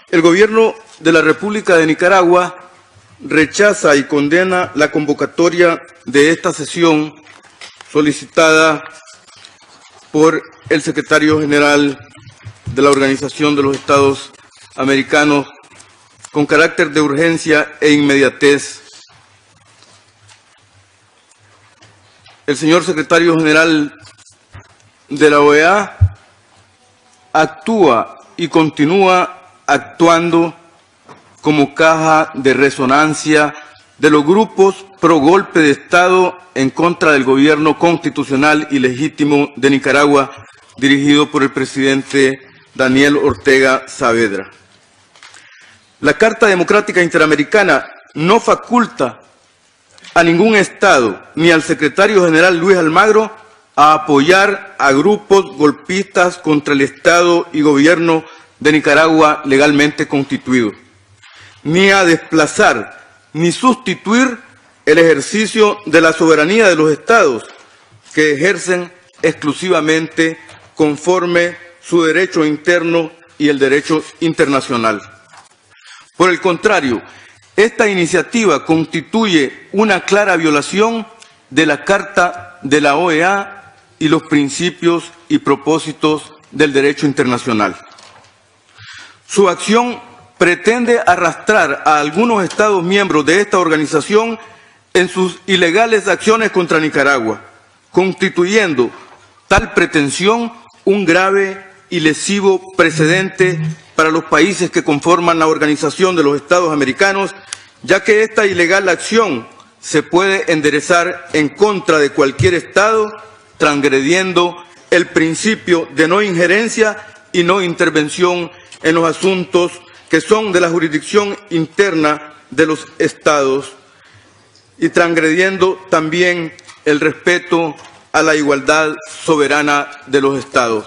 El Gobierno de la República de Nicaragua rechaza y condena la convocatoria de esta sesión solicitada por el secretario general de la Organización de los Estados Americanos con carácter de urgencia e inmediatez. El señor secretario general de la OEA actúa y continúa actuando como caja de resonancia de los grupos pro golpe de Estado en contra del gobierno constitucional y legítimo de Nicaragua, dirigido por el presidente Daniel Ortega Saavedra. La Carta Democrática Interamericana no faculta a ningún Estado ni al secretario general Luis Almagro a apoyar a grupos golpistas contra el Estado y gobierno de Nicaragua legalmente constituido, ni a desplazar ni sustituir el ejercicio de la soberanía de los Estados que ejercen exclusivamente conforme su derecho interno y el derecho internacional. Por el contrario, esta iniciativa constituye una clara violación de la Carta de la OEA y los principios y propósitos del derecho internacional. Su acción pretende arrastrar a algunos Estados miembros de esta organización en sus ilegales acciones contra Nicaragua, constituyendo tal pretensión un grave y lesivo precedente para los países que conforman la Organización de los Estados Americanos, ya que esta ilegal acción se puede enderezar en contra de cualquier Estado, transgrediendo el principio de no injerencia y no intervención en los asuntos que son de la jurisdicción interna de los Estados y transgrediendo también el respeto a la igualdad soberana de los Estados.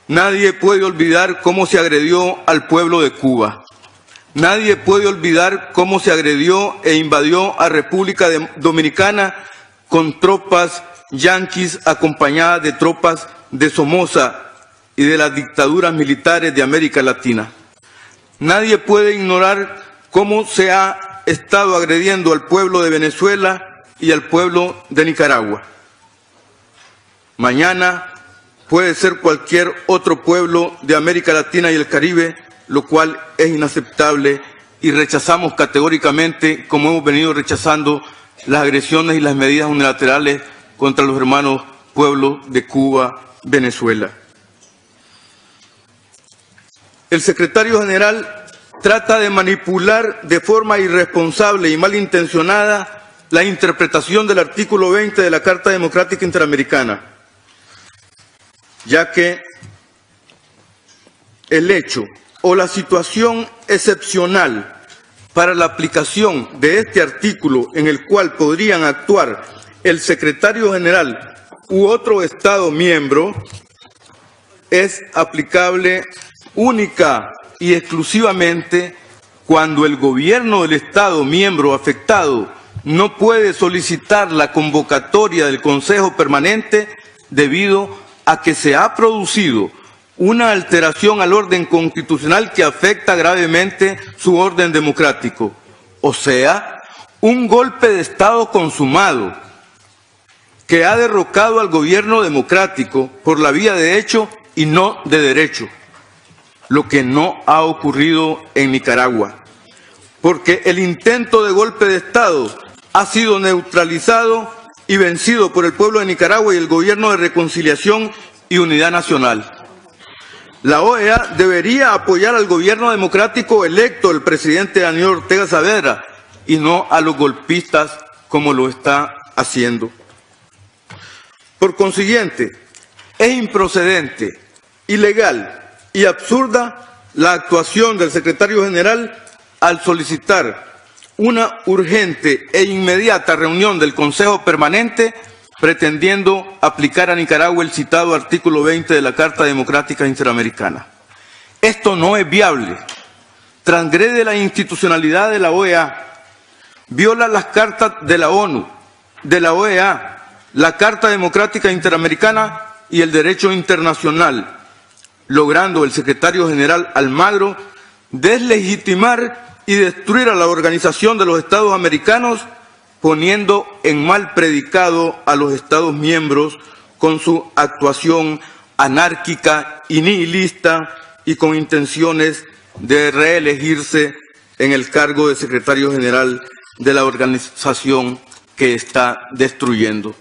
Nadie puede olvidar cómo se agredió al pueblo de Cuba. Nadie puede olvidar cómo se agredió e invadió a República Dominicana con tropas yanquis acompañadas de tropas de Somoza y de las dictaduras militares de América Latina. Nadie puede ignorar cómo se ha estado agrediendo al pueblo de Venezuela y al pueblo de Nicaragua. Mañana puede ser cualquier otro pueblo de América Latina y el Caribe, lo cual es inaceptable y rechazamos categóricamente, como hemos venido rechazando las agresiones y las medidas unilaterales contra los hermanos pueblos de Cuba, Venezuela. El secretario general trata de manipular de forma irresponsable y malintencionada la interpretación del artículo 20 de la Carta Democrática Interamericana, ya que el hecho o la situación excepcional para la aplicación de este artículo en el cual podrían actuar el secretario general u otro Estado miembro es aplicable única y exclusivamente cuando el gobierno del Estado miembro afectado no puede solicitar la convocatoria del Consejo Permanente debido a que se ha producido una alteración al orden constitucional que afecta gravemente su orden democrático, o sea, un golpe de Estado consumado que ha derrocado al gobierno democrático por la vía de hecho y no de derecho, lo que no ha ocurrido en Nicaragua, porque el intento de golpe de Estado ha sido neutralizado y vencido por el pueblo de Nicaragua y el Gobierno de Reconciliación y Unidad Nacional. La OEA debería apoyar al gobierno democrático electo del presidente Daniel Ortega Saavedra y no a los golpistas como lo está haciendo. Por consiguiente, es improcedente, ilegal y absurda la actuación del secretario general al solicitar una urgente e inmediata reunión del Consejo Permanente pretendiendo aplicar a Nicaragua el citado artículo 20 de la Carta Democrática Interamericana. Esto no es viable, transgrede la institucionalidad de la OEA, viola las cartas de la ONU, de la OEA, la Carta Democrática Interamericana y el derecho internacional. logrando el secretario general Almagro deslegitimar y destruir a la Organización de los Estados Americanos, poniendo en mal predicado a los Estados miembros con su actuación anárquica y nihilista y con intenciones de reelegirse en el cargo de secretario general de la organización que está destruyendo.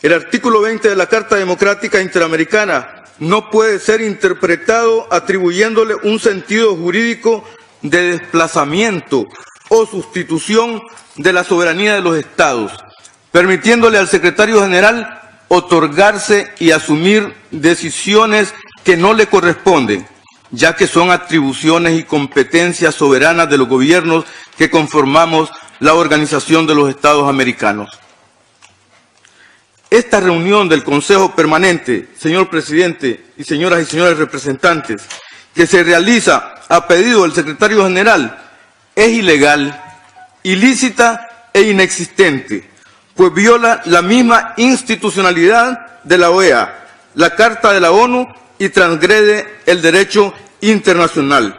El artículo 20 de la Carta Democrática Interamericana no puede ser interpretado atribuyéndole un sentido jurídico de desplazamiento o sustitución de la soberanía de los Estados, permitiéndole al secretario general otorgarse y asumir decisiones que no le corresponden, ya que son atribuciones y competencias soberanas de los gobiernos que conformamos la Organización de los Estados Americanos. Esta reunión del Consejo Permanente, señor Presidente y señoras representantes, que se realiza a pedido del secretario general, es ilegal, ilícita e inexistente, pues viola la misma institucionalidad de la OEA, la Carta de la ONU y transgrede el derecho internacional.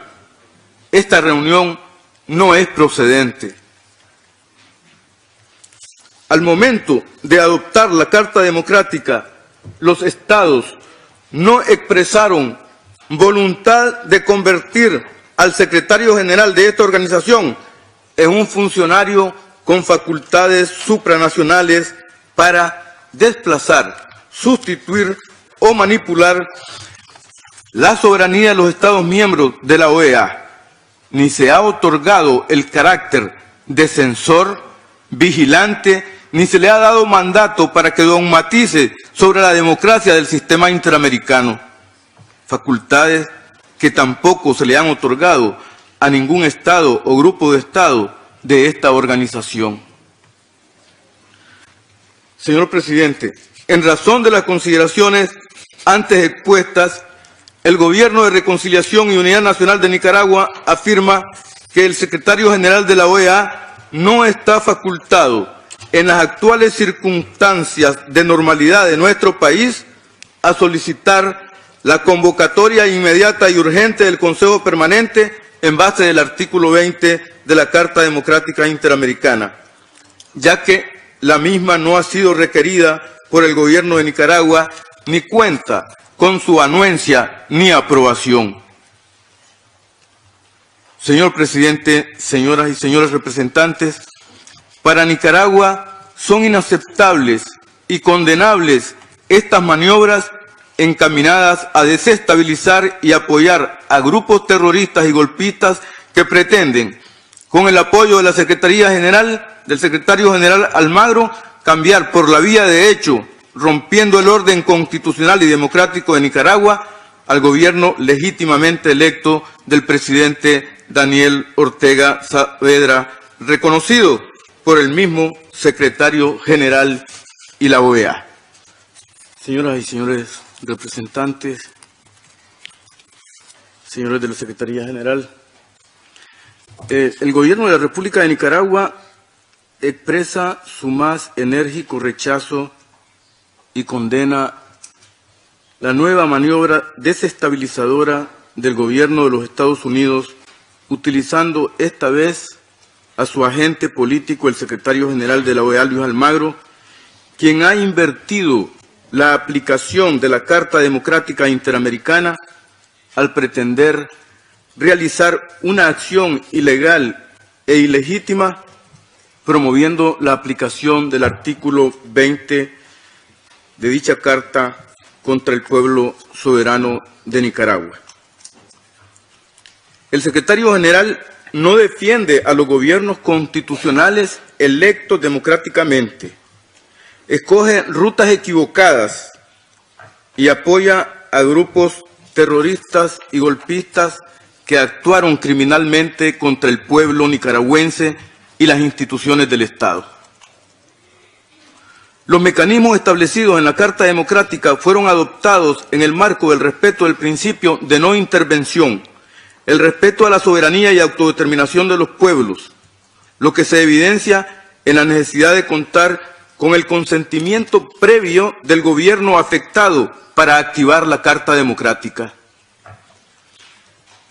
Esta reunión no es procedente. Al momento de adoptar la Carta Democrática, los Estados no expresaron voluntad de convertir al secretario general de esta organización en un funcionario con facultades supranacionales para desplazar, sustituir o manipular la soberanía de los Estados miembros de la OEA, ni se ha otorgado el carácter de censor, vigilante, ni se le ha dado mandato para que dogmatice sobre la democracia del sistema interamericano, facultades que tampoco se le han otorgado a ningún Estado o grupo de Estado de esta organización. Señor Presidente, en razón de las consideraciones antes expuestas, el Gobierno de Reconciliación y Unidad Nacional de Nicaragua afirma que el secretario general de la OEA no está facultado en las actuales circunstancias de normalidad de nuestro país a solicitar la convocatoria inmediata y urgente del Consejo Permanente en base del artículo 20 de la Carta Democrática Interamericana, ya que la misma no ha sido requerida por el Gobierno de Nicaragua ni cuenta con su anuencia ni aprobación. Señor Presidente, señoras y señores representantes, para Nicaragua son inaceptables y condenables estas maniobras encaminadas a desestabilizar y apoyar a grupos terroristas y golpistas que pretenden, con el apoyo de la Secretaría General, del secretario general Almagro, cambiar por la vía de hecho, rompiendo el orden constitucional y democrático de Nicaragua, al gobierno legítimamente electo del presidente Daniel Ortega Saavedra, reconocido por el mismo secretario general y la OEA. Señoras y señores representantes, señores de la Secretaría General, el Gobierno de la República de Nicaragua expresa su más enérgico rechazo y condena la nueva maniobra desestabilizadora del Gobierno de los Estados Unidos, utilizando esta vez a su agente político, el secretario general de la OEA, Luis Almagro, quien ha invertido la aplicación de la Carta Democrática Interamericana al pretender realizar una acción ilegal e ilegítima, promoviendo la aplicación del artículo 20 de dicha Carta contra el pueblo soberano de Nicaragua. El secretario general no defiende a los gobiernos constitucionales electos democráticamente, escoge rutas equivocadas y apoya a grupos terroristas y golpistas que actuaron criminalmente contra el pueblo nicaragüense y las instituciones del Estado. Los mecanismos establecidos en la Carta Democrática fueron adoptados en el marco del respeto del principio de no intervención, el respeto a la soberanía y autodeterminación de los pueblos, lo que se evidencia en la necesidad de contar con el consentimiento previo del gobierno afectado para activar la Carta Democrática.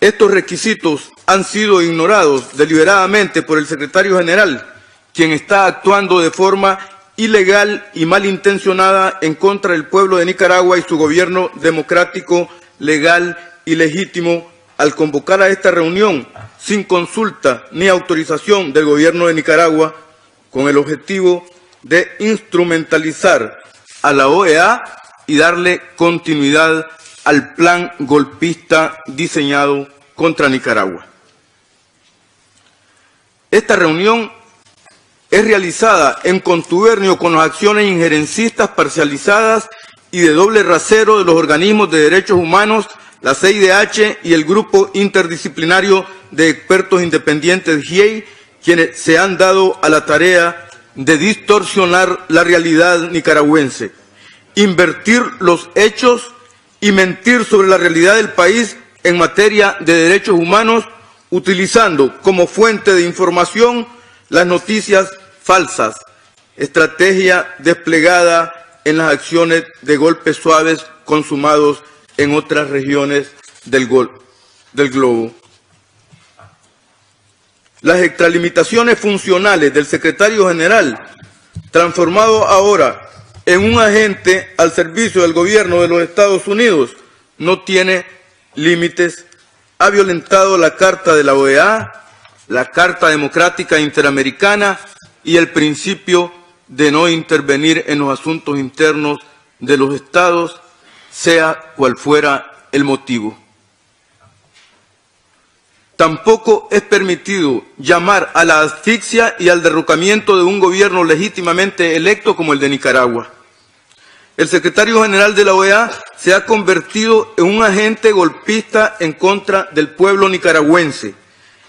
Estos requisitos han sido ignorados deliberadamente por el secretario general, quien está actuando de forma ilegal y malintencionada en contra del pueblo de Nicaragua y su gobierno democrático, legal y legítimo al convocar a esta reunión sin consulta ni autorización del gobierno de Nicaragua con el objetivo de instrumentalizar a la OEA y darle continuidad al plan golpista diseñado contra Nicaragua. Esta reunión es realizada en contubernio con las acciones injerencistas parcializadas y de doble rasero de los organismos de derechos humanos, la CIDH y el Grupo Interdisciplinario de Expertos Independientes GIEI, quienes se han dado a la tarea de distorsionar la realidad nicaragüense, invertir los hechos y mentir sobre la realidad del país en materia de derechos humanos, utilizando como fuente de información las noticias falsas, estrategia desplegada en las acciones de golpes suaves consumados en otras regiones del globo. Las extralimitaciones funcionales del secretario general, transformado ahora en un agente al servicio del gobierno de los Estados Unidos, no tiene límites, ha violentado la Carta de la OEA, la Carta Democrática Interamericana y el principio de no intervenir en los asuntos internos de los estados, sea cual fuera el motivo. Tampoco es permitido llamar a la asfixia y al derrocamiento de un gobierno legítimamente electo como el de Nicaragua. El secretario general de la OEA se ha convertido en un agente golpista en contra del pueblo nicaragüense,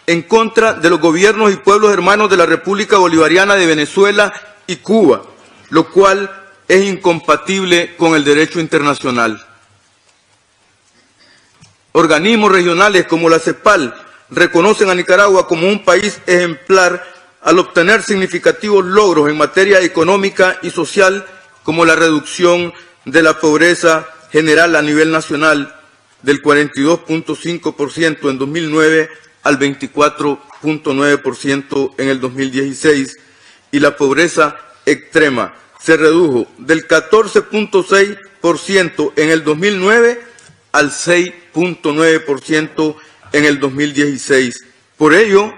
en contra de los gobiernos y pueblos hermanos de la República Bolivariana de Venezuela y Cuba, lo cual es incompatible con el derecho internacional. Organismos regionales como la CEPAL reconocen a Nicaragua como un país ejemplar al obtener significativos logros en materia económica y social, como la reducción de la pobreza general a nivel nacional del 42.5% en 2009 al 24.9% en el 2016, y la pobreza extrema se redujo del 14.6% en el 2009 al 6.9% en el 2016. Por ello,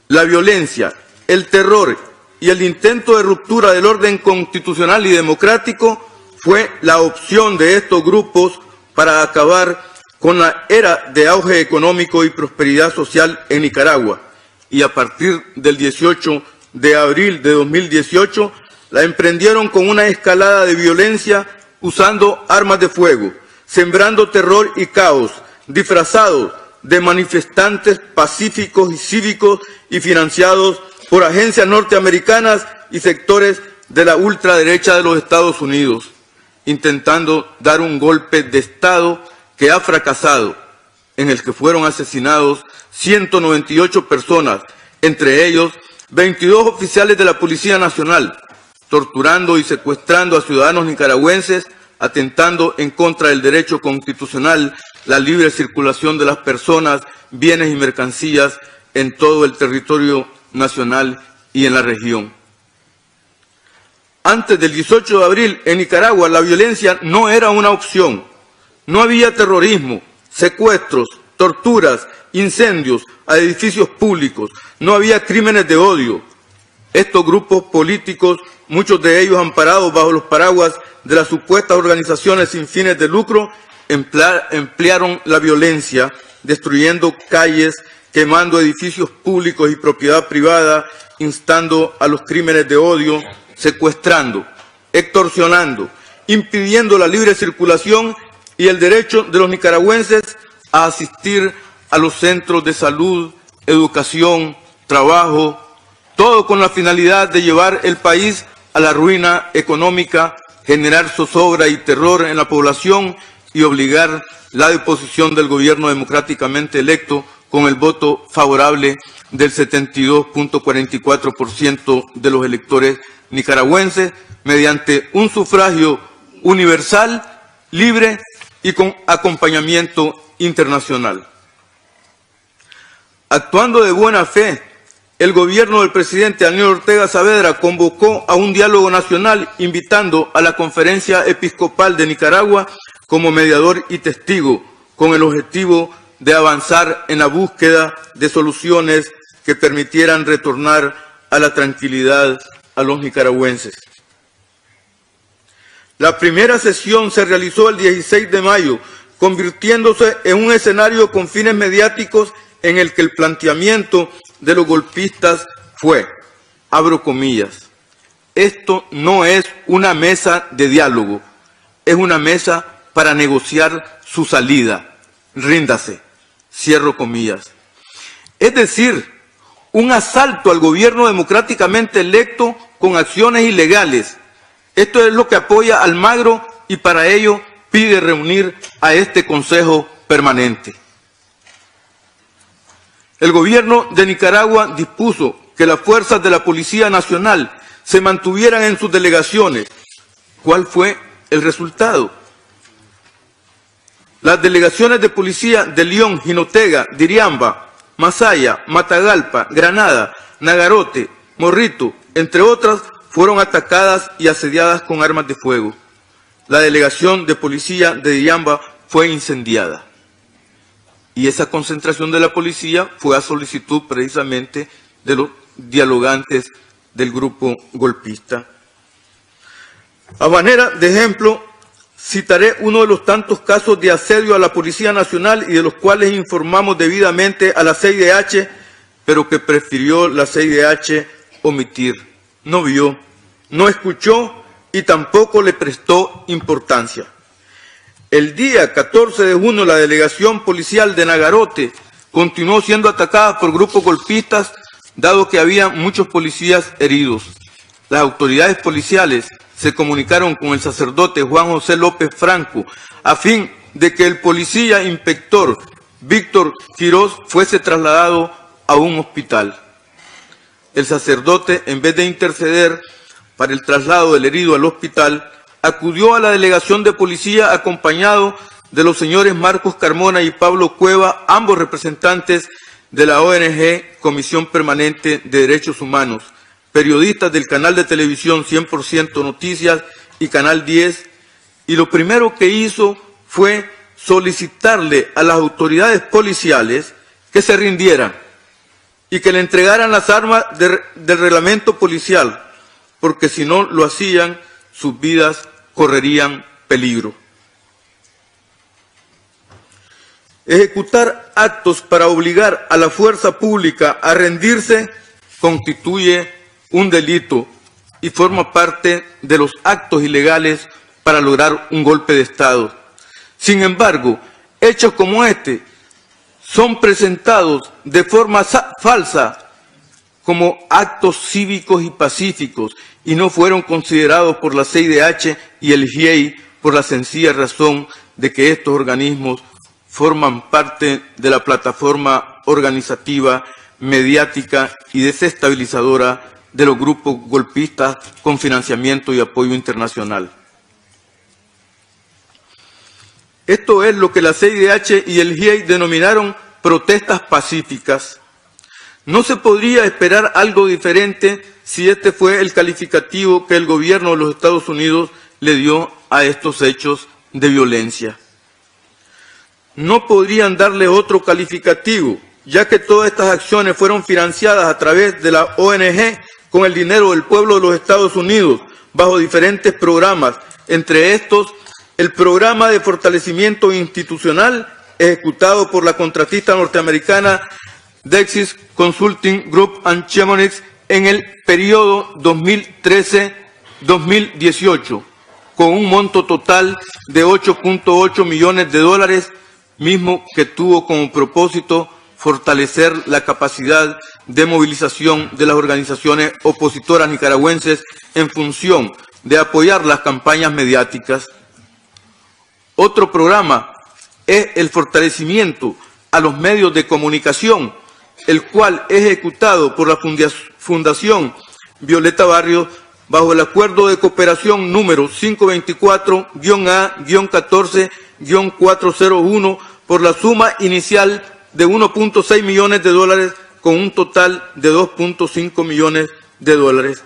la violencia, el terror y el intento de ruptura del orden constitucional y democrático fue la opción de estos grupos para acabar con la era de auge económico y prosperidad social en Nicaragua, y a partir del 18 de abril de 2018 la emprendieron con una escalada de violencia usando armas de fuego, sembrando terror y caos, disfrazados de manifestantes pacíficos y cívicos y financiados por agencias norteamericanas y sectores de la ultraderecha de los Estados Unidos, intentando dar un golpe de Estado que ha fracasado, en el que fueron asesinados 198 personas, entre ellos 22 oficiales de la Policía Nacional, torturando y secuestrando a ciudadanos nicaragüenses, atentando en contra del derecho constitucional, la libre circulación de las personas, bienes y mercancías en todo el territorio nacional y en la región. Antes del 18 de abril, en Nicaragua, la violencia no era una opción. No había terrorismo, secuestros, torturas, incendios a edificios públicos. No había crímenes de odio. Estos grupos políticos, muchos de ellos amparados bajo los paraguas de las supuestas organizaciones sin fines de lucro, emplearon la violencia, destruyendo calles, quemando edificios públicos y propiedad privada, instando a los crímenes de odio, secuestrando, extorsionando, impidiendo la libre circulación y el derecho de los nicaragüenses a asistir a los centros de salud, educación, trabajo, todo con la finalidad de llevar el país a la ruina económica, generar zozobra y terror en la población y obligar la deposición del gobierno democráticamente electo con el voto favorable del 72.44% de los electores nicaragüenses mediante un sufragio universal, libre y con acompañamiento internacional. Actuando de buena fe, el gobierno del presidente Daniel Ortega Saavedra convocó a un diálogo nacional invitando a la Conferencia Episcopal de Nicaragua como mediador y testigo, con el objetivo de avanzar en la búsqueda de soluciones que permitieran retornar a la tranquilidad a los nicaragüenses. La primera sesión se realizó el 16 de mayo, convirtiéndose en un escenario con fines mediáticos en el que el planteamiento de los golpistas fue, abro comillas, esto no es una mesa de diálogo, es una mesa para negociar su salida, ríndase, cierro comillas. Es decir, un asalto al gobierno democráticamente electo con acciones ilegales. Esto es lo que apoya a Almagro y para ello pide reunir a este Consejo Permanente. El gobierno de Nicaragua dispuso que las fuerzas de la Policía Nacional se mantuvieran en sus delegaciones. ¿Cuál fue el resultado? Las delegaciones de policía de León, Jinotega, Diriamba, Masaya, Matagalpa, Granada, Nagarote, Morrito, entre otras, fueron atacadas y asediadas con armas de fuego. La delegación de policía de Diriamba fue incendiada. Y esa concentración de la policía fue a solicitud precisamente de los dialogantes del grupo golpista. A manera de ejemplo, citaré uno de los tantos casos de asedio a la Policía Nacional y de los cuales informamos debidamente a la CIDH, pero que prefirió la CIDH omitir. No vio, no escuchó y tampoco le prestó importancia. El día 14 de junio la delegación policial de Nagarote continuó siendo atacada por grupos golpistas, dado que había muchos policías heridos. Las autoridades policiales se comunicaron con el sacerdote Juan José López Franco a fin de que el policía inspector Víctor Quiroz fuese trasladado a un hospital. El sacerdote, en vez de interceder para el traslado del herido al hospital, acudió a la delegación de policía acompañado de los señores Marcos Carmona y Pablo Cueva, ambos representantes de la ONG Comisión Permanente de Derechos Humanos, periodistas del canal de televisión 100% Noticias y Canal 10, y lo primero que hizo fue solicitarle a las autoridades policiales que se rindieran y que le entregaran las armas del reglamento policial, porque si no lo hacían, sus vidas correrían peligro. Ejecutar actos para obligar a la fuerza pública a rendirse constituye un delito y forma parte de los actos ilegales para lograr un golpe de Estado. Sin embargo, hechos como este son presentados de forma falsa como actos cívicos y pacíficos y no fueron considerados por la CIDH y el GIEI por la sencilla razón de que estos organismos forman parte de la plataforma organizativa, mediática y desestabilizadora de los grupos golpistas con financiamiento y apoyo internacional. Esto es lo que la CIDH y el GIEI denominaron protestas pacíficas. No se podría esperar algo diferente si este fue el calificativo que el gobierno de los Estados Unidos le dio a estos hechos de violencia. No podrían darle otro calificativo, ya que todas estas acciones fueron financiadas a través de la ONG con el dinero del pueblo de los Estados Unidos, bajo diferentes programas, entre estos el programa de fortalecimiento institucional ejecutado por la contratista norteamericana Dexis Consulting Group and Chemonix en el periodo 2013-2018, con un monto total de 8.8 millones de dólares, mismo que tuvo como propósito fortalecer la capacidad de movilización de las organizaciones opositoras nicaragüenses en función de apoyar las campañas mediáticas. Otro programa es el fortalecimiento a los medios de comunicación, el cual es ejecutado por la Fundación Violeta Barrios bajo el Acuerdo de Cooperación número 524-A-14-401 por la suma inicial de 1.6 millones de dólares con un total de 2.5 millones de dólares.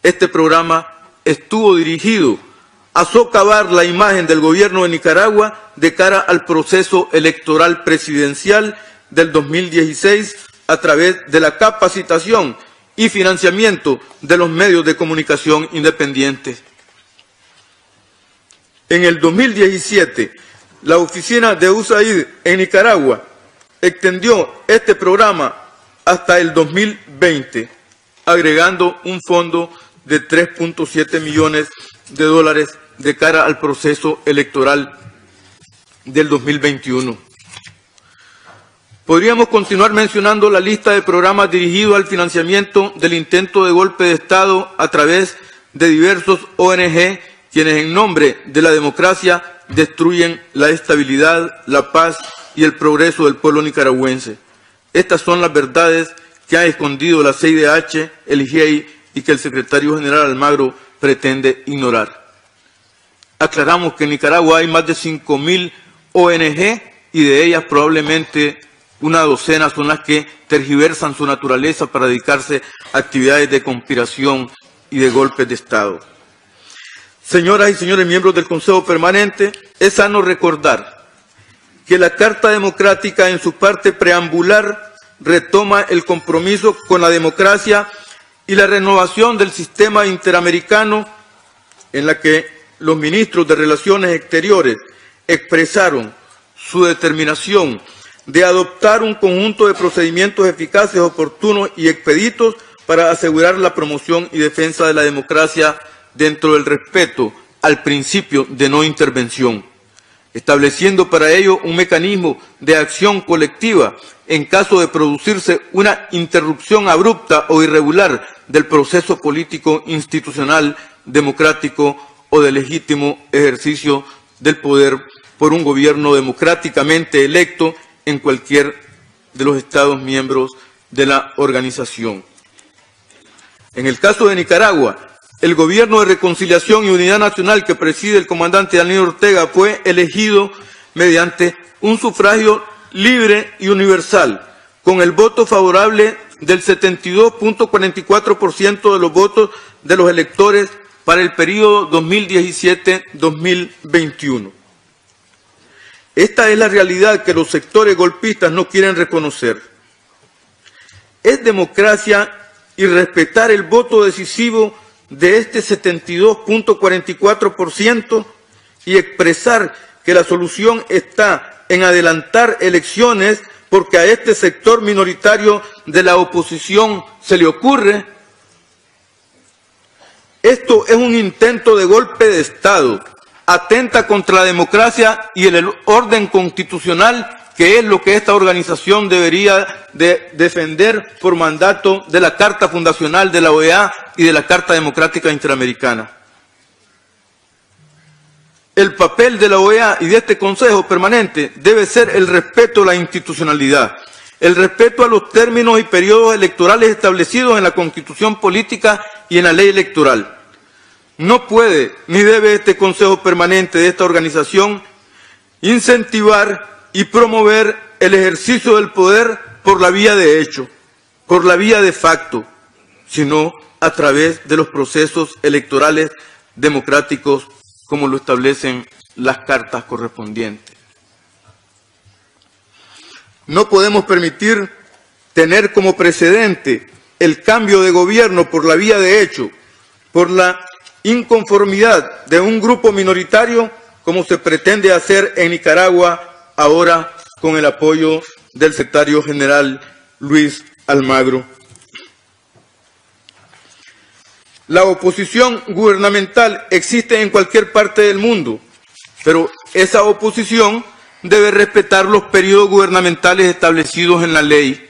Este programa estuvo dirigido a socavar la imagen del gobierno de Nicaragua de cara al proceso electoral presidencial del 2016 a través de la capacitación y financiamiento de los medios de comunicación independientes. En el 2017, la oficina de USAID en Nicaragua extendió este programa hasta el 2020, agregando un fondo de 3.7 millones de dólares de cara al proceso electoral del 2021. Podríamos continuar mencionando la lista de programas dirigidos al financiamiento del intento de golpe de Estado a través de diversos ONG, quienes en nombre de la democracia destruyen la estabilidad, la paz y el progreso del pueblo nicaragüense. Estas son las verdades que ha escondido la CIDH, el GIEI y que el secretario general Almagro pretende ignorar. Aclaramos que en Nicaragua hay más de 5.000 ONG y de ellas probablemente una docena son las que tergiversan su naturaleza para dedicarse a actividades de conspiración y de golpes de Estado. Señoras y señores miembros del Consejo Permanente, es sano recordar que la Carta Democrática en su parte preambular retoma el compromiso con la democracia y la renovación del sistema interamericano, en la que los ministros de Relaciones Exteriores expresaron su determinación de adoptar un conjunto de procedimientos eficaces, oportunos y expeditos para asegurar la promoción y defensa de la democracia dentro del respeto al principio de no intervención, estableciendo para ello un mecanismo de acción colectiva en caso de producirse una interrupción abrupta o irregular del proceso político, institucional, democrático o de legítimo ejercicio del poder por un gobierno democráticamente electo en cualquier de los Estados miembros de la organización. En el caso de Nicaragua, el Gobierno de Reconciliación y Unidad Nacional que preside el comandante Daniel Ortega fue elegido mediante un sufragio libre y universal, con el voto favorable del 72.44% de los votos de los electores para el periodo 2017-2021. Esta es la realidad que los sectores golpistas no quieren reconocer. Es democracia y respetar el voto decisivo de este 72.44% y expresar que la solución está en adelantar elecciones porque a este sector minoritario de la oposición se le ocurre. Esto es un intento de golpe de Estado. Atenta contra la democracia y el orden constitucional, que es lo que esta organización debería de defender por mandato de la Carta Fundacional de la OEA y de la Carta Democrática Interamericana. El papel de la OEA y de este Consejo Permanente debe ser el respeto a la institucionalidad, el respeto a los términos y periodos electorales establecidos en la Constitución Política y en la Ley Electoral. No puede ni debe este Consejo Permanente de esta organización incentivar y promover el ejercicio del poder por la vía de hecho, por la vía de facto, sino a través de los procesos electorales democráticos como lo establecen las cartas correspondientes. No podemos permitir tener como precedente el cambio de gobierno por la vía de hecho, por la inconformidad de un grupo minoritario, como se pretende hacer en Nicaragua ahora con el apoyo del secretario general Luis Almagro. La oposición gubernamental existe en cualquier parte del mundo, pero esa oposición debe respetar los periodos gubernamentales establecidos en la ley.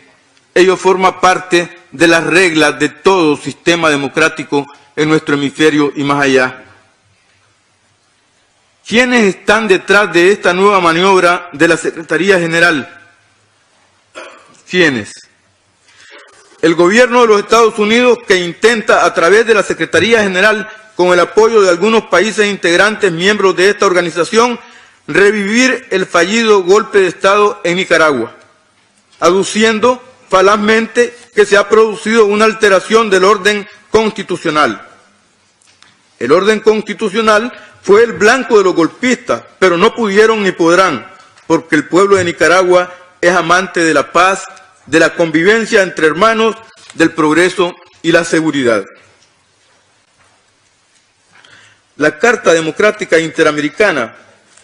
Ello forma parte de las reglas de todo sistema democrático en nuestro hemisferio y más allá. ¿Quiénes están detrás de esta nueva maniobra de la Secretaría General? ¿Quiénes? El gobierno de los Estados Unidos, que intenta a través de la Secretaría General, con el apoyo de algunos países integrantes miembros de esta organización, revivir el fallido golpe de Estado en Nicaragua, aduciendo falazmente que se ha producido una alteración del orden constitucional. El orden constitucional fue el blanco de los golpistas, pero no pudieron ni podrán, porque el pueblo de Nicaragua es amante de la paz, de la convivencia entre hermanos, del progreso y la seguridad. La Carta Democrática Interamericana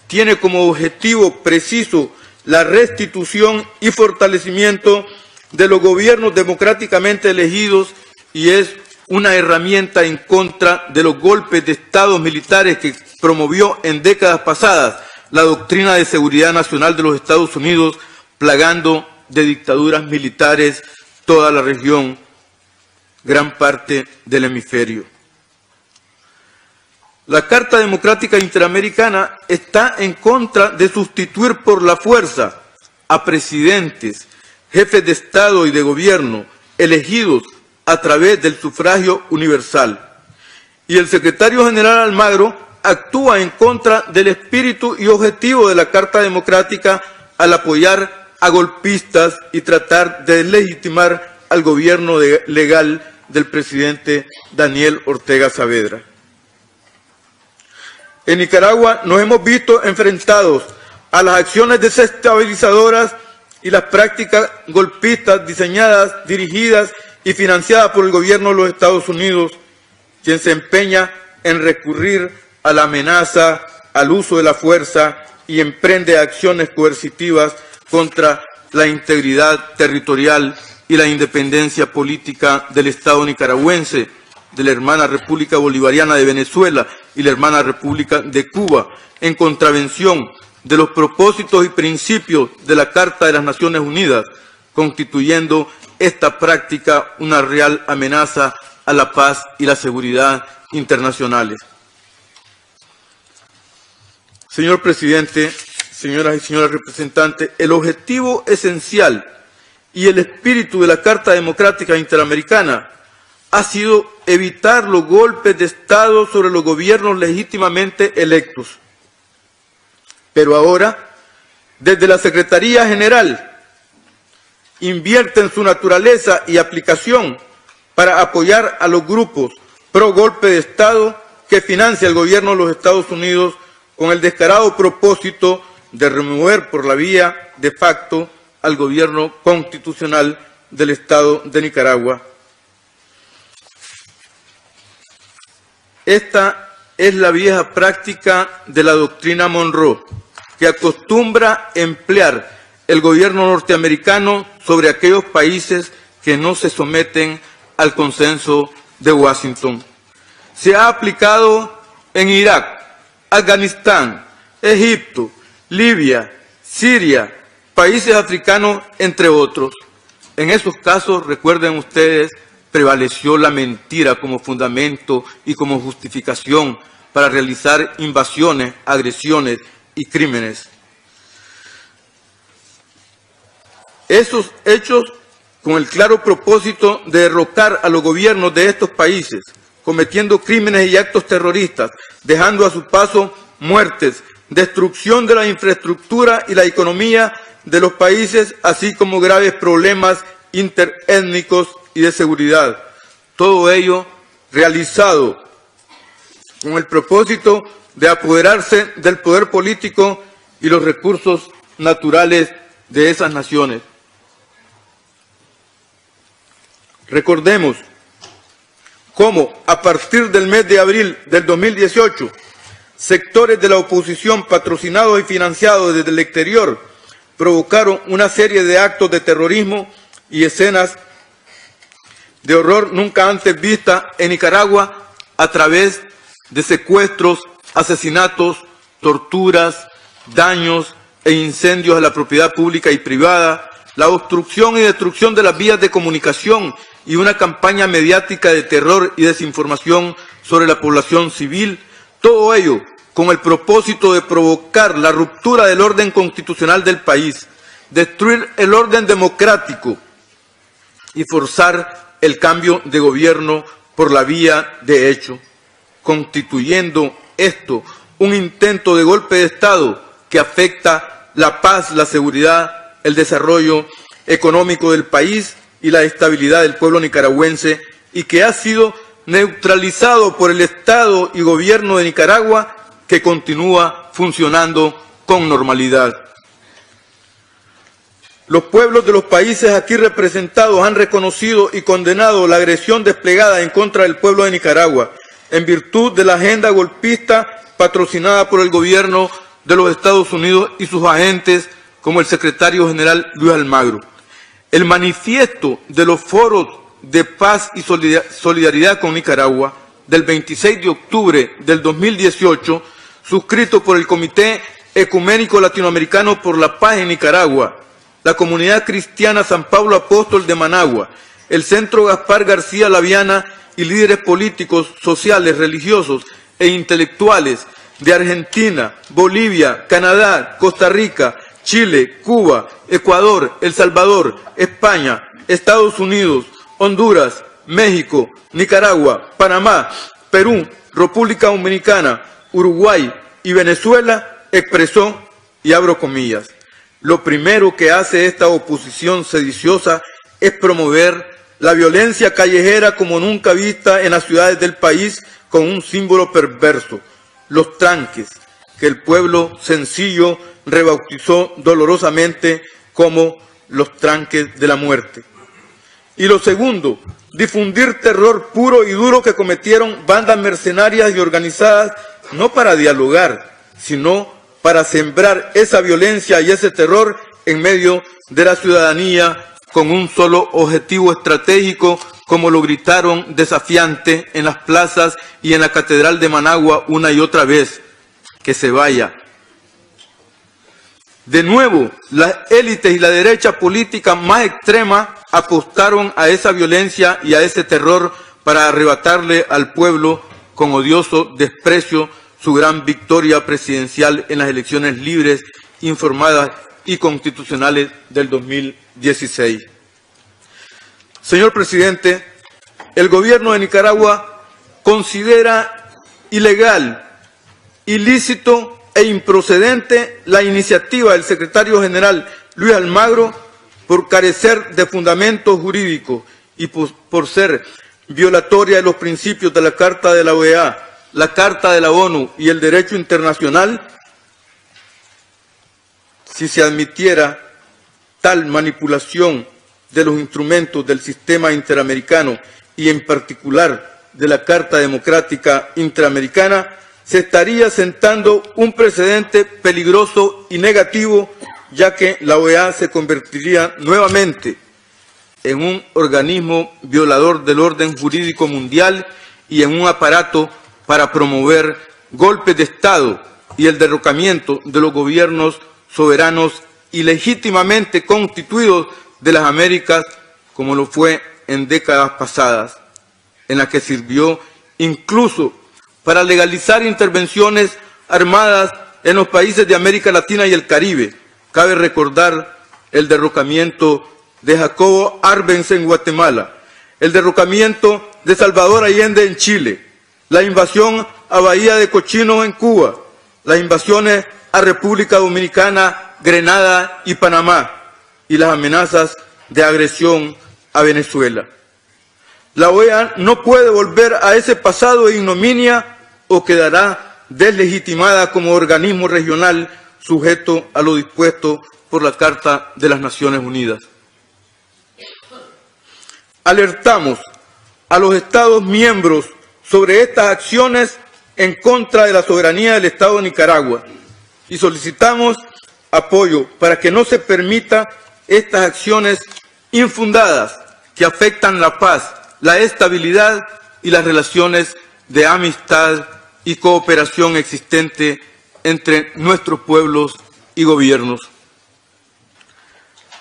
tiene como objetivo preciso la restitución y fortalecimiento de los gobiernos democráticamente elegidos y es una herramienta en contra de los golpes de estados militares que promovió en décadas pasadas la doctrina de seguridad nacional de los Estados Unidos, plagando de dictaduras militares toda la región, gran parte del hemisferio. La Carta Democrática Interamericana está en contra de sustituir por la fuerza a presidentes, jefes de Estado y de gobierno elegidos a través del sufragio universal. Y el secretario general Almagro actúa en contra del espíritu y objetivo de la Carta Democrática al apoyar a golpistas y tratar de legitimar al gobierno legal del presidente Daniel Ortega Saavedra. En Nicaragua nos hemos visto enfrentados a las acciones desestabilizadoras y las prácticas golpistas diseñadas, dirigidas y financiadas por el gobierno de los Estados Unidos, quien se empeña en recurrir a la amenaza, al uso de la fuerza y emprende acciones coercitivas contra la integridad territorial y la independencia política del Estado nicaragüense, de la hermana República Bolivariana de Venezuela y la hermana República de Cuba, en contravención de los propósitos y principios de la Carta de las Naciones Unidas, constituyendo esta práctica una real amenaza a la paz y la seguridad internacionales. Señor Presidente, señoras y señores representantes, el objetivo esencial y el espíritu de la Carta Democrática Interamericana ha sido evitar los golpes de Estado sobre los gobiernos legítimamente electos. Pero ahora, desde la Secretaría General, invierten su naturaleza y aplicación para apoyar a los grupos pro golpe de Estado que financia el gobierno de los Estados Unidos con el descarado propósito de remover por la vía de facto al gobierno constitucional del Estado de Nicaragua. Esta es la vieja práctica de la doctrina Monroe, que acostumbra emplear el gobierno norteamericano sobre aquellos países que no se someten al consenso de Washington. Se ha aplicado en Irak, Afganistán, Egipto, Libia, Siria, países africanos, entre otros. En esos casos, recuerden ustedes, prevaleció la mentira como fundamento y como justificación para realizar invasiones, agresiones y crímenes. Esos hechos con el claro propósito de derrocar a los gobiernos de estos países, cometiendo crímenes y actos terroristas, dejando a su paso muertes, destrucción de la infraestructura y la economía de los países, así como graves problemas interétnicos y de seguridad. Todo ello realizado con el propósito de apoderarse del poder político y los recursos naturales de esas naciones. Recordemos cómo a partir del mes de abril del 2018, sectores de la oposición patrocinados y financiados desde el exterior provocaron una serie de actos de terrorismo y escenas de horror nunca antes vistas en Nicaragua a través de secuestros, asesinatos, torturas, daños e incendios a la propiedad pública y privada, la obstrucción y destrucción de las vías de comunicación y una campaña mediática de terror y desinformación sobre la población civil, todo ello con el propósito de provocar la ruptura del orden constitucional del país, destruir el orden democrático y forzar el cambio de gobierno por la vía de hecho, constituyendo esto un intento de golpe de Estado que afecta la paz, la seguridad, el desarrollo económico del país y la estabilidad del pueblo nicaragüense, y que ha sido neutralizado por el Estado y gobierno de Nicaragua, que continúa funcionando con normalidad. Los pueblos de los países aquí representados han reconocido y condenado la agresión desplegada en contra del pueblo de Nicaragua, en virtud de la agenda golpista patrocinada por el gobierno de los Estados Unidos y sus agentes, como el secretario general Luis Almagro. El manifiesto de los foros de paz y solidaridad con Nicaragua del 26 de octubre del 2018, suscrito por el Comité Ecuménico Latinoamericano por la Paz en Nicaragua, la Comunidad Cristiana San Pablo Apóstol de Managua, el Centro Gaspar García Laviana y líderes políticos, sociales, religiosos e intelectuales de Argentina, Bolivia, Canadá, Costa Rica, Chile, Cuba, Ecuador, El Salvador, España, Estados Unidos, Honduras, México, Nicaragua, Panamá, Perú, República Dominicana, Uruguay y Venezuela, expresó, y abro comillas: lo primero que hace esta oposición sediciosa es promover la violencia callejera como nunca vista en las ciudades del país, con un símbolo perverso, los tranques, que el pueblo sencillo rebautizó dolorosamente como los tranques de la muerte. Y lo segundo, difundir terror puro y duro que cometieron bandas mercenarias y organizadas, no para dialogar, sino para sembrar esa violencia y ese terror en medio de la ciudadanía, con un solo objetivo estratégico, como lo gritaron desafiante en las plazas y en la Catedral de Managua una y otra vez: que se vaya. De nuevo, las élites y la derecha política más extrema apostaron a esa violencia y a ese terror para arrebatarle al pueblo, con odioso desprecio, su gran victoria presidencial en las elecciones libres, informadas y constitucionales del 2016. Señor presidente, el gobierno de Nicaragua considera ilegal, ilícito e improcedente la iniciativa del secretario general Luis Almagro por carecer de fundamentos jurídicos y por ser violatoria de los principios de la Carta de la OEA, la Carta de la ONU y el derecho internacional. Si se admitiera tal manipulación de los instrumentos del sistema interamericano y en particular de la Carta Democrática Interamericana, se estaría sentando un precedente peligroso y negativo, ya que la OEA se convertiría nuevamente en un organismo violador del orden jurídico mundial y en un aparato para promover golpes de Estado y el derrocamiento de los gobiernos soberanos y legítimamente constituidos de las Américas, como lo fue en décadas pasadas, en la que sirvió incluso para legalizar intervenciones armadas en los países de América Latina y el Caribe. Cabe recordar el derrocamiento de Jacobo Arbenz en Guatemala, el derrocamiento de Salvador Allende en Chile, la invasión a Bahía de Cochinos en Cuba, las invasiones a República Dominicana, Grenada y Panamá, y las amenazas de agresión a Venezuela. La OEA no puede volver a ese pasado de ignominia o quedará deslegitimada como organismo regional sujeto a lo dispuesto por la Carta de las Naciones Unidas. Alertamos a los Estados miembros sobre estas acciones en contra de la soberanía del Estado de Nicaragua y solicitamos apoyo para que no se permita estas acciones infundadas que afectan la paz, la estabilidad y las relaciones de amistad y cooperación existente entre nuestros pueblos y gobiernos.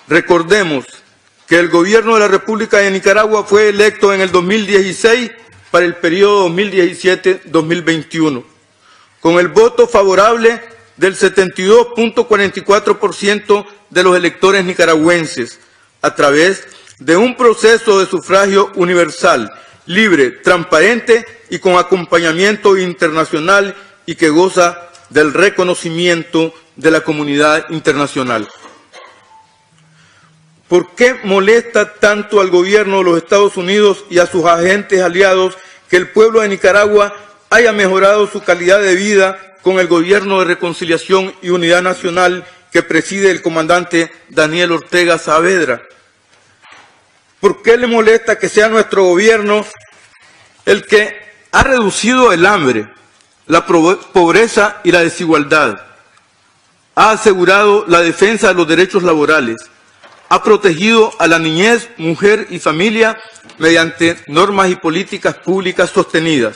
Recordemos que el gobierno de la República de Nicaragua fue electo en el 2016 para el periodo 2017-2021, con el voto favorable del 72.44% de los electores nicaragüenses, a través de un proceso de sufragio universal, libre, transparente y con acompañamiento internacional y que goza del reconocimiento de la comunidad internacional. ¿Por qué molesta tanto al gobierno de los Estados Unidos y a sus agentes aliados que el pueblo de Nicaragua haya mejorado su calidad de vida con el gobierno de reconciliación y unidad nacional que preside el comandante Daniel Ortega Saavedra? ¿Por qué le molesta que sea nuestro gobierno el que ha reducido el hambre, la pobreza y la desigualdad? Ha asegurado la defensa de los derechos laborales, ha protegido a la niñez, mujer y familia mediante normas y políticas públicas sostenidas,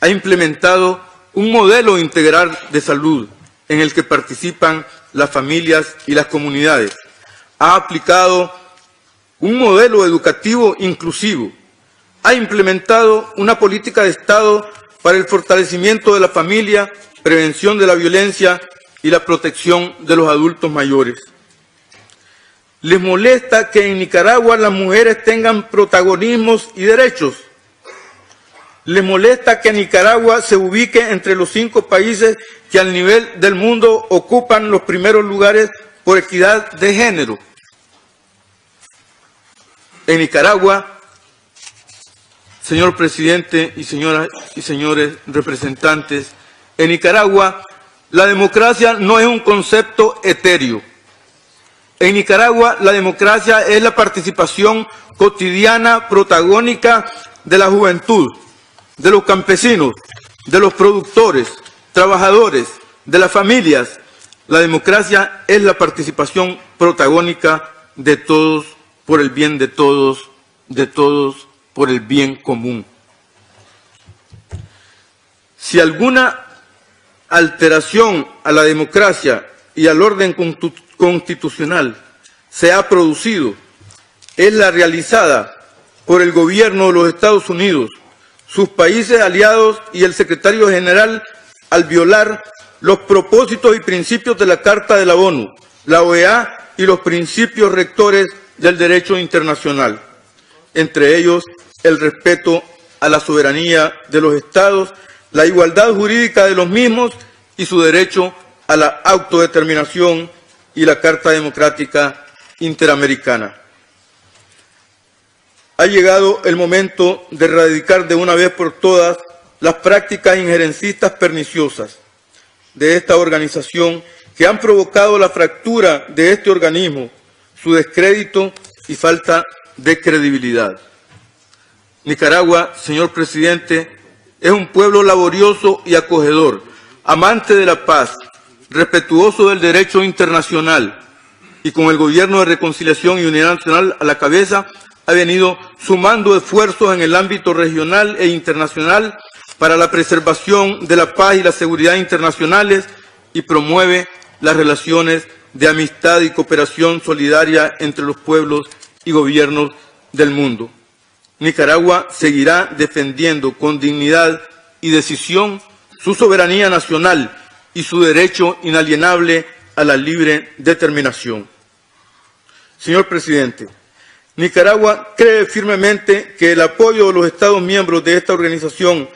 ha implementado un modelo integral de salud en el que participan las familias y las comunidades, ha aplicado un modelo educativo inclusivo, ha implementado una política de Estado para el fortalecimiento de la familia, prevención de la violencia y la protección de los adultos mayores. ¿Les molesta que en Nicaragua las mujeres tengan protagonismos y derechos? ¿Les molesta que Nicaragua se ubique entre los 5 países que al nivel del mundo ocupan los primeros lugares por equidad de género? En Nicaragua, señor presidente y señoras y señores representantes, en Nicaragua la democracia no es un concepto etéreo. En Nicaragua la democracia es la participación cotidiana, protagónica de la juventud, de los campesinos, de los productores, trabajadores, de las familias. La democracia es la participación protagónica de todos por el bien de todos por el bien común. Si alguna alteración a la democracia y al orden constitucional se ha producido, es la realizada por el gobierno de los Estados Unidos, sus países aliados y el secretario general al violar los propósitos y principios de la Carta de la ONU, la OEA y los principios rectores del derecho internacional, entre ellos el respeto a la soberanía de los Estados, la igualdad jurídica de los mismos y su derecho a la autodeterminación y la Carta Democrática Interamericana. Ha llegado el momento de erradicar de una vez por todas las prácticas injerencistas perniciosas de esta organización que han provocado la fractura de este organismo, su descrédito y falta de credibilidad. Nicaragua, señor presidente, es un pueblo laborioso y acogedor, amante de la paz, respetuoso del derecho internacional y con el Gobierno de Reconciliación y Unidad Nacional a la cabeza ha venido sumando esfuerzos en el ámbito regional e internacional para la preservación de la paz y la seguridad internacionales y promueve las relaciones de amistad y cooperación solidaria entre los pueblos y gobiernos del mundo. Nicaragua seguirá defendiendo con dignidad y decisión su soberanía nacional y su derecho inalienable a la libre determinación. Señor presidente, Nicaragua cree firmemente que el apoyo de los Estados miembros de esta organización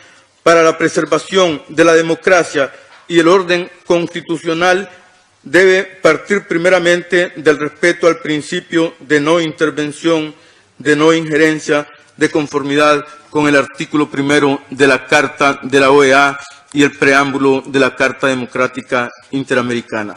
para la preservación de la democracia y el orden constitucional debe partir primeramente del respeto al principio de no intervención, de no injerencia, de conformidad con el artículo 1 de la Carta de la OEA y el preámbulo de la Carta Democrática Interamericana.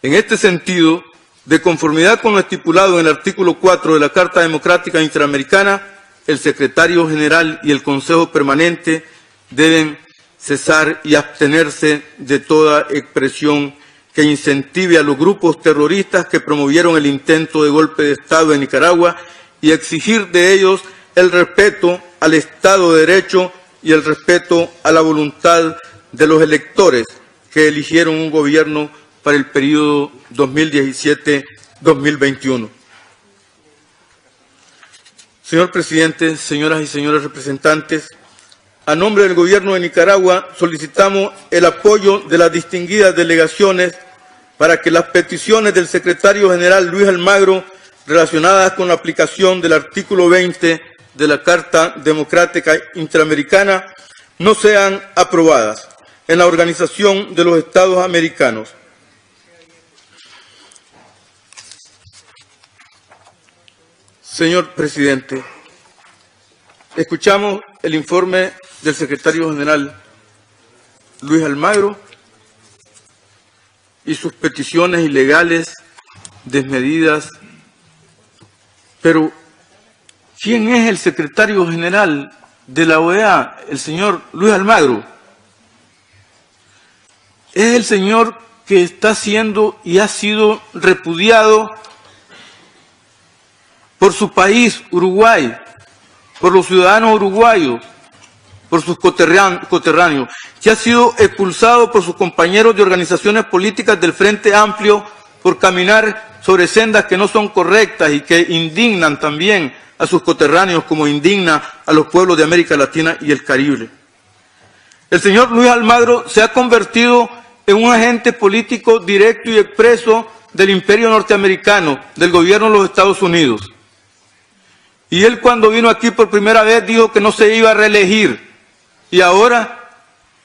En este sentido, de conformidad con lo estipulado en el artículo 4 de la Carta Democrática Interamericana, el secretario general y el Consejo Permanente deben cesar y abstenerse de toda expresión que incentive a los grupos terroristas que promovieron el intento de golpe de Estado en Nicaragua y exigir de ellos el respeto al Estado de Derecho y el respeto a la voluntad de los electores que eligieron un gobierno para el periodo 2017-2021. Señor presidente, señoras y señores representantes, a nombre del Gobierno de Nicaragua solicitamos el apoyo de las distinguidas delegaciones para que las peticiones del secretario general Luis Almagro relacionadas con la aplicación del artículo 20 de la Carta Democrática Interamericana no sean aprobadas en la Organización de los Estados Americanos. Señor Presidente, escuchamos el informe del Secretario General Luis Almagro y sus peticiones ilegales, desmedidas, pero ¿quién es el Secretario General de la OEA? El señor Luis Almagro. Es el señor que está siendo y ha sido repudiado por su país, Uruguay, por los ciudadanos uruguayos, por sus coterráneos, que ha sido expulsado por sus compañeros de organizaciones políticas del Frente Amplio por caminar sobre sendas que no son correctas y que indignan también a sus coterráneos como indigna a los pueblos de América Latina y el Caribe. El señor Luis Almagro se ha convertido en un agente político directo y expreso del imperio norteamericano, del gobierno de los Estados Unidos. Y él cuando vino aquí por primera vez dijo que no se iba a reelegir. Y ahora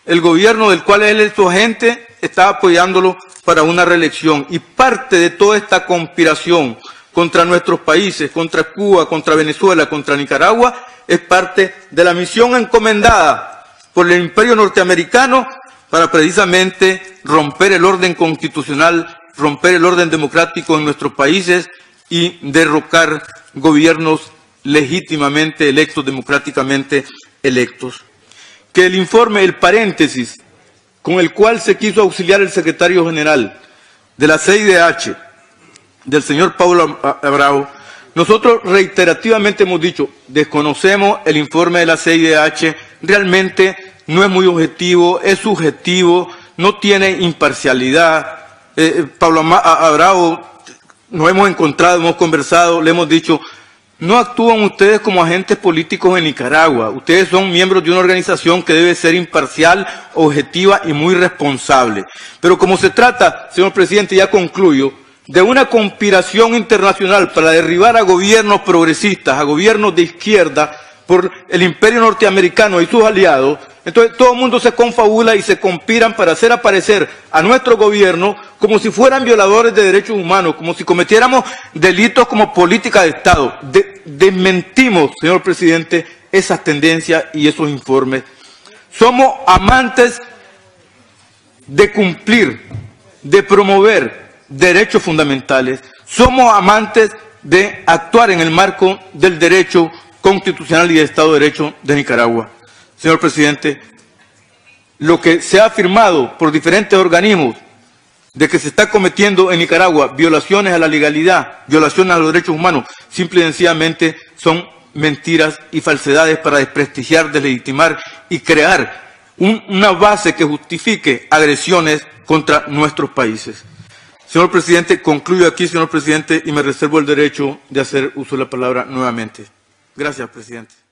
el gobierno del cual él es su agente está apoyándolo para una reelección. Y parte de toda esta conspiración contra nuestros países, contra Cuba, contra Venezuela, contra Nicaragua, es parte de la misión encomendada por el imperio norteamericano para precisamente romper el orden constitucional, romper el orden democrático en nuestros países y derrocar gobiernos legítimamente electos, democráticamente electos. Que el informe, el paréntesis con el cual se quiso auxiliar el secretario general de la CIDH, del señor Pablo Abrao, nosotros reiterativamente hemos dicho, desconocemos el informe de la CIDH, realmente no es muy objetivo, es subjetivo, no tiene imparcialidad. Pablo Abrao, nos hemos encontrado, hemos conversado, le hemos dicho, no actúan ustedes como agentes políticos en Nicaragua. Ustedes son miembros de una organización que debe ser imparcial, objetiva y muy responsable. Pero como se trata, señor presidente, ya concluyo, de una conspiración internacional para derribar a gobiernos progresistas, a gobiernos de izquierda, por el imperio norteamericano y sus aliados, entonces todo el mundo se confabula y se conspiran para hacer aparecer a nuestro gobierno como si fueran violadores de derechos humanos, como si cometiéramos delitos como política de Estado. Desmentimos, señor presidente, esas tendencias y esos informes. Somos amantes de cumplir, de promover derechos fundamentales. Somos amantes de actuar en el marco del derecho constitucional y de Estado de Derecho de Nicaragua. Señor presidente, lo que se ha afirmado por diferentes organismos de que se está cometiendo en Nicaragua violaciones a la legalidad, violaciones a los derechos humanos, simple y sencillamente son mentiras y falsedades para desprestigiar, deslegitimar y crear una base que justifique agresiones contra nuestros países. Señor presidente, concluyo aquí, señor presidente, y me reservo el derecho de hacer uso de la palabra nuevamente. Gracias, presidente.